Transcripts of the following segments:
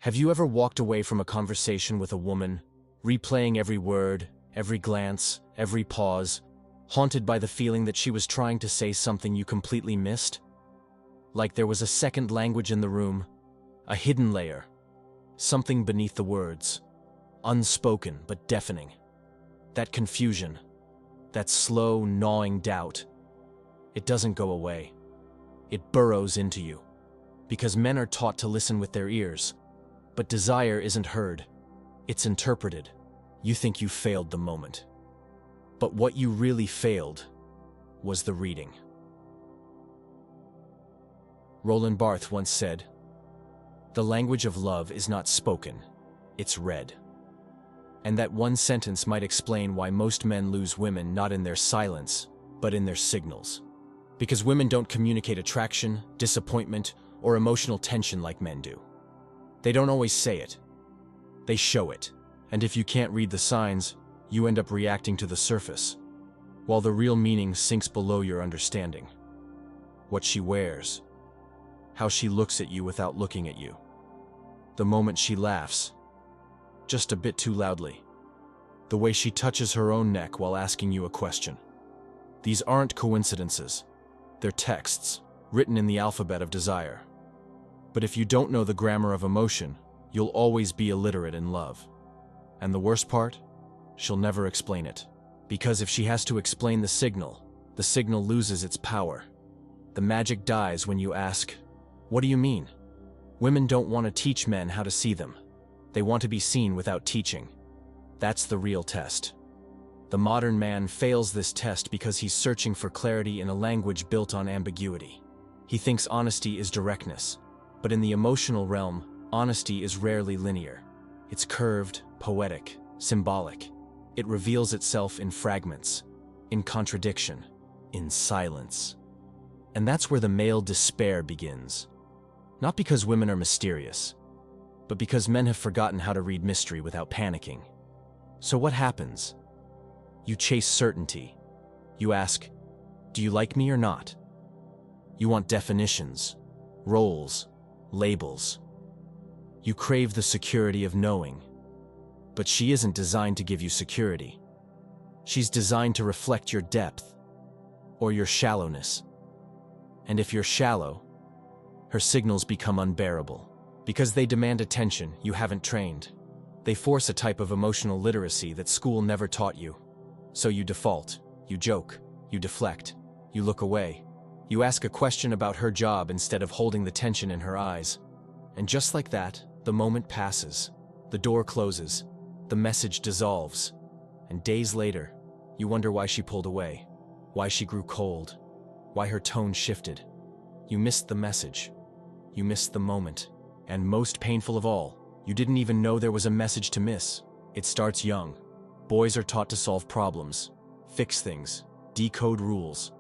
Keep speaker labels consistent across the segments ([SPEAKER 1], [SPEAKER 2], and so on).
[SPEAKER 1] Have you ever walked away from a conversation with a woman, replaying every word, every glance, every pause, haunted by the feeling that she was trying to say something you completely missed? Like there was a second language in the room, a hidden layer, something beneath the words, unspoken but deafening. That confusion, that slow, gnawing doubt, it doesn't go away. It burrows into you. Because men are taught to listen with their ears, but desire isn't heard. It's interpreted. You think you failed the moment. But what you really failed was the reading. Roland Barthes once said, "The language of love is not spoken, it's read." And that one sentence might explain why most men lose women not in their silence, but in their signals. Because women don't communicate attraction, disappointment, or emotional tension like men do. They don't always say it. They show it. And if you can't read the signs, you end up reacting to the surface, while the real meaning sinks below your understanding. What she wears, how she looks at you without looking at you, the moment she laughs, just a bit too loudly, the way she touches her own neck while asking you a question. These aren't coincidences. They're texts, written in the alphabet of desire. But if you don't know the grammar of emotion, you'll always be illiterate in love. And the worst part? She'll never explain it. Because if she has to explain the signal loses its power. The magic dies when you ask, "What do you mean?" Women don't want to teach men how to see them. They want to be seen without teaching. That's the real test. The modern man fails this test because he's searching for clarity in a language built on ambiguity. He thinks honesty is directness, but in the emotional realm, honesty is rarely linear. It's curved, poetic, symbolic. It reveals itself in fragments, in contradiction, in silence. And that's where the male despair begins. Not because women are mysterious, but because men have forgotten how to read mystery without panicking. So what happens? You chase certainty. You ask, "Do you like me or not?" You want definitions, roles, labels. You crave the security of knowing. But she isn't designed to give you security. She's designed to reflect your depth, or your shallowness. And if you're shallow, her signals become unbearable. Because they demand attention you haven't trained. They force a type of emotional literacy that school never taught you. So you default, you joke, you deflect, you look away. You ask a question about her job instead of holding the tension in her eyes. And just like that, the moment passes. The door closes. The message dissolves. And days later, you wonder why she pulled away, why she grew cold, why her tone shifted. You missed the message. You missed the moment. And most painful of all, you didn't even know there was a message to miss. It starts young. Boys are taught to solve problems, fix things, decode rules.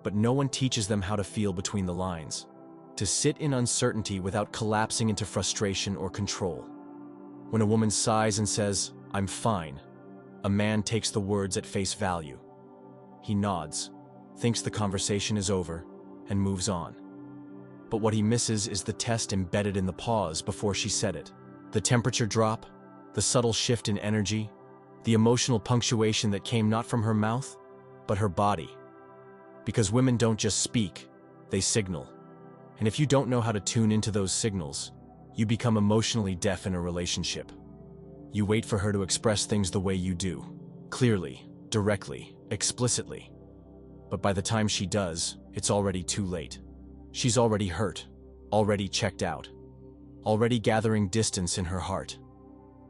[SPEAKER 1] But no one teaches them how to feel between the lines. To sit in uncertainty without collapsing into frustration or control. When a woman sighs and says, "I'm fine," a man takes the words at face value. He nods, thinks the conversation is over, and moves on. But what he misses is the test embedded in the pause before she said it. The temperature drop, the subtle shift in energy, the emotional punctuation that came not from her mouth, but her body. Because women don't just speak, they signal. And if you don't know how to tune into those signals, you become emotionally deaf in a relationship. You wait for her to express things the way you do, clearly, directly, explicitly. But by the time she does, it's already too late. She's already hurt, already checked out, already gathering distance in her heart.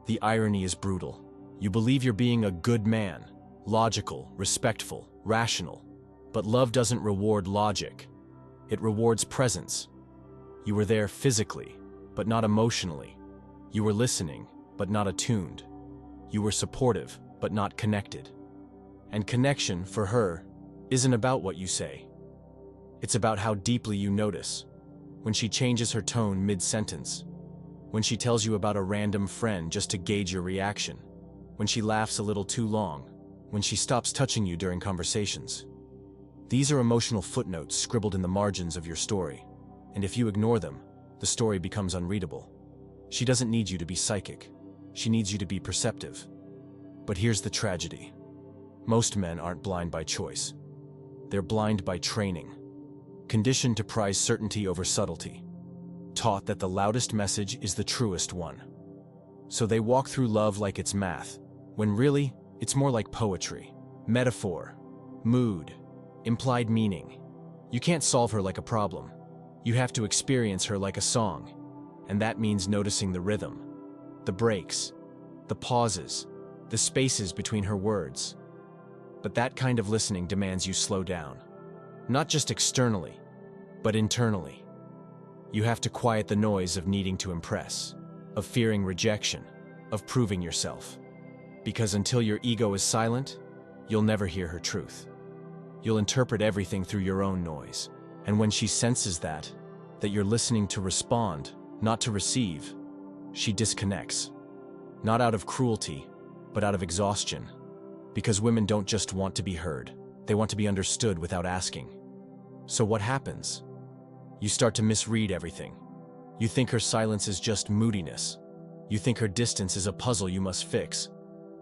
[SPEAKER 1] The irony is brutal. You believe you're being a good man, logical, respectful, rational. But love doesn't reward logic. It rewards presence. You were there physically, but not emotionally. You were listening, but not attuned. You were supportive, but not connected. And connection, for her, isn't about what you say. It's about how deeply you notice. When she changes her tone mid-sentence. When she tells you about a random friend just to gauge your reaction. When she laughs a little too long. When she stops touching you during conversations. These are emotional footnotes scribbled in the margins of your story. And if you ignore them, the story becomes unreadable. She doesn't need you to be psychic. She needs you to be perceptive. But here's the tragedy. Most men aren't blind by choice. They're blind by training. Conditioned to prize certainty over subtlety. Taught that the loudest message is the truest one. So they walk through love like it's math, when really, it's more like poetry. Metaphor, mood, implied meaning. You can't solve her like a problem. You have to experience her like a song. And that means noticing the rhythm, the breaks, the pauses, the spaces between her words. But that kind of listening demands you slow down. Not just externally, but internally. You have to quiet the noise of needing to impress, of fearing rejection, of proving yourself. Because until your ego is silent, you'll never hear her truth. You'll interpret everything through your own noise. And when she senses that you're listening to respond, not to receive, she disconnects. Not out of cruelty, but out of exhaustion. Because women don't just want to be heard, they want to be understood without asking. So what happens? You start to misread everything. You think her silence is just moodiness. You think her distance is a puzzle you must fix.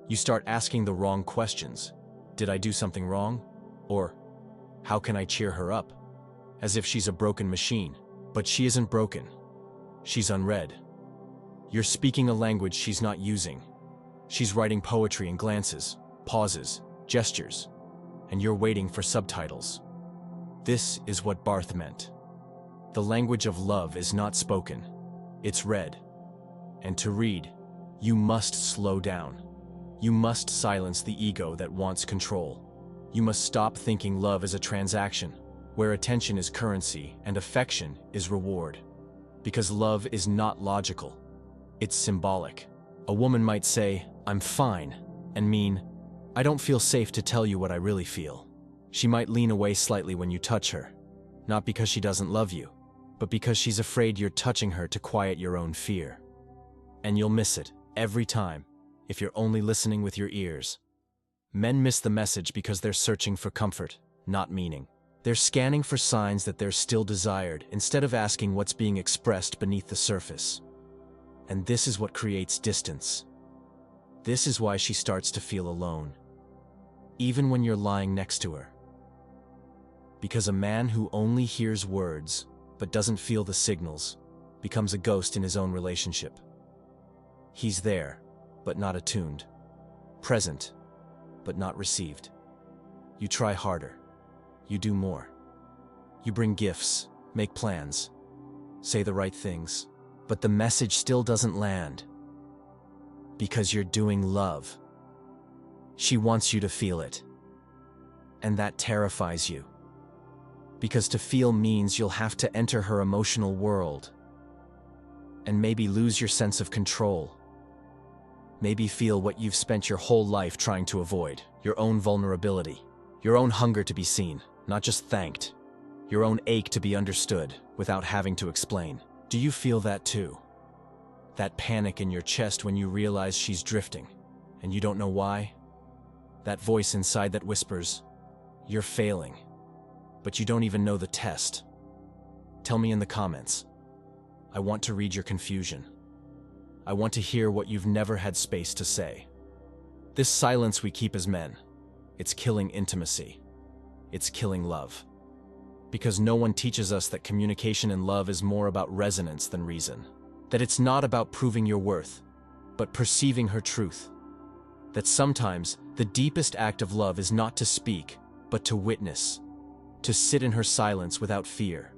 [SPEAKER 1] You start asking the wrong questions. Did I do something wrong? Or, how can I cheer her up? As if she's a broken machine. But she isn't broken. She's unread. You're speaking a language she's not using. She's writing poetry in glances, pauses, gestures, and you're waiting for subtitles. This is what Barthes meant. The language of love is not spoken, it's read. And to read, you must slow down. You must silence the ego that wants control. You must stop thinking love is a transaction, where attention is currency and affection is reward. Because love is not logical, it's symbolic. A woman might say, "I'm fine," and mean, "I don't feel safe to tell you what I really feel." She might lean away slightly when you touch her, not because she doesn't love you, but because she's afraid you're touching her to quiet your own fear. And you'll miss it every time if you're only listening with your ears. Men miss the message because they're searching for comfort, not meaning. They're scanning for signs that they're still desired instead of asking what's being expressed beneath the surface. And this is what creates distance. This is why she starts to feel alone, even when you're lying next to her. Because a man who only hears words but doesn't feel the signals becomes a ghost in his own relationship. He's there, but not attuned. Present, but not received. You try harder. You do more. You bring gifts, make plans, say the right things, but the message still doesn't land. Because you're doing love. She wants you to feel it. And that terrifies you. Because to feel means you'll have to enter her emotional world. And maybe lose your sense of control. Maybe feel what you've spent your whole life trying to avoid, your own vulnerability, your own hunger to be seen. Not just thanked, your own ache to be understood without having to explain. Do you feel that too? That panic in your chest when you realize she's drifting, and you don't know why? That voice inside that whispers, "You're failing," but you don't even know the test. Tell me in the comments. I want to read your confusion. I want to hear what you've never had space to say. This silence we keep as men, it's killing intimacy. It's killing love. Because no one teaches us that communication in love is more about resonance than reason. That it's not about proving your worth, but perceiving her truth. That sometimes the deepest act of love is not to speak, but to witness. To sit in her silence without fear.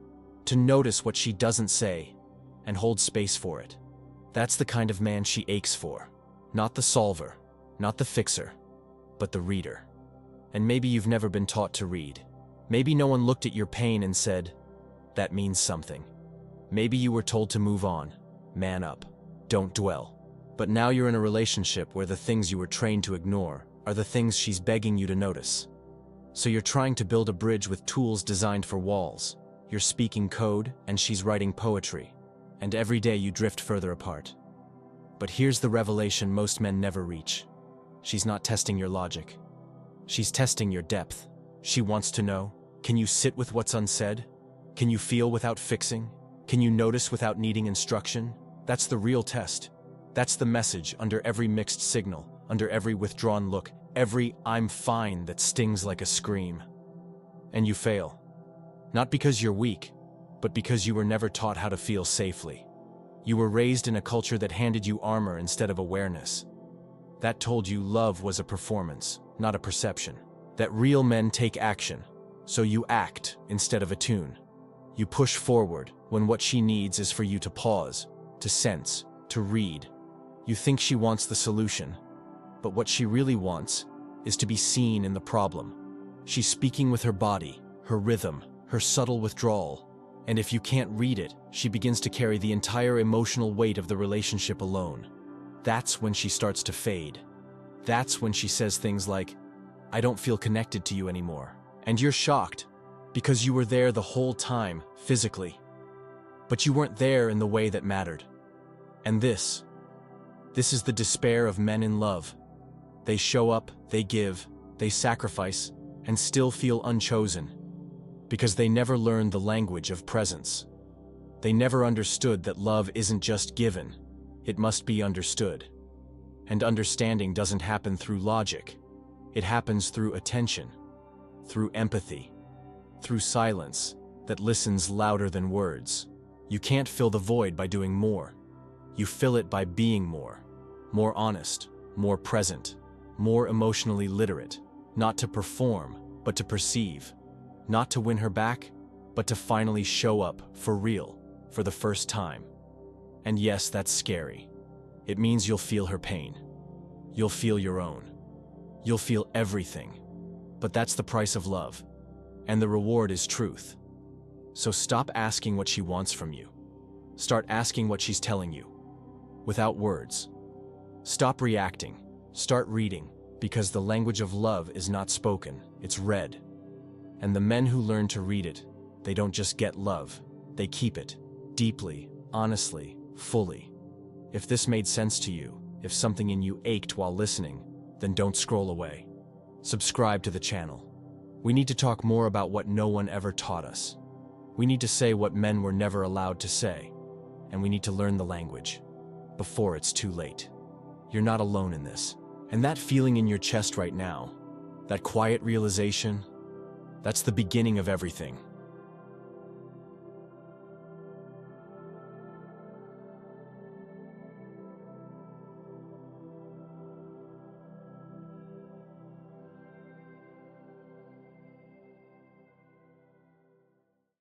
[SPEAKER 1] To notice what she doesn't say, and hold space for it. That's the kind of man she aches for. Not the solver, not the fixer, but the reader. And maybe you've never been taught to read. Maybe no one looked at your pain and said, "That means something." Maybe you were told to move on, man up, don't dwell. But now you're in a relationship where the things you were trained to ignore are the things she's begging you to notice. So you're trying to build a bridge with tools designed for walls. You're speaking code and she's writing poetry. And every day you drift further apart. But here's the revelation most men never reach. She's not testing your logic. She's testing your depth. She wants to know, can you sit with what's unsaid? Can you feel without fixing? Can you notice without needing instruction? That's the real test. That's the message under every mixed signal, under every withdrawn look, every "I'm fine" that stings like a scream. And you fail. Not because you're weak, but because you were never taught how to feel safely. You were raised in a culture that handed you armor instead of awareness. That told you love was a performance, not a perception. That real men take action, so you act instead of attune. You push forward when what she needs is for you to pause, to sense, to read. You think she wants the solution, but what she really wants is to be seen in the problem. She's speaking with her body, her rhythm, her subtle withdrawal, and if you can't read it, she begins to carry the entire emotional weight of the relationship alone. That's when she starts to fade. That's when she says things like, "I don't feel connected to you anymore." And you're shocked, because you were there the whole time, physically. But you weren't there in the way that mattered. And this is the despair of men in love. They show up, they give, they sacrifice, and still feel unchosen. Because they never learned the language of presence. They never understood that love isn't just given, it must be understood. And understanding doesn't happen through logic. It happens through attention, through empathy, through silence that listens louder than words. You can't fill the void by doing more. You fill it by being more honest, more present, more emotionally literate, not to perform, but to perceive. Not to win her back, but to finally show up for real, for the first time. And yes, that's scary. It means you'll feel her pain. You'll feel your own. You'll feel everything. But that's the price of love. And the reward is truth. So stop asking what she wants from you. Start asking what she's telling you. Without words. Stop reacting. Start reading, because the language of love is not spoken, it's read. And the men who learn to read it, they don't just get love, they keep it, deeply, honestly, fully. If this made sense to you, if something in you ached while listening, then don't scroll away. Subscribe to the channel. We need to talk more about what no one ever taught us. We need to say what men were never allowed to say. And we need to learn the language, before it's too late. You're not alone in this. And that feeling in your chest right now, that quiet realization, that's the beginning of everything.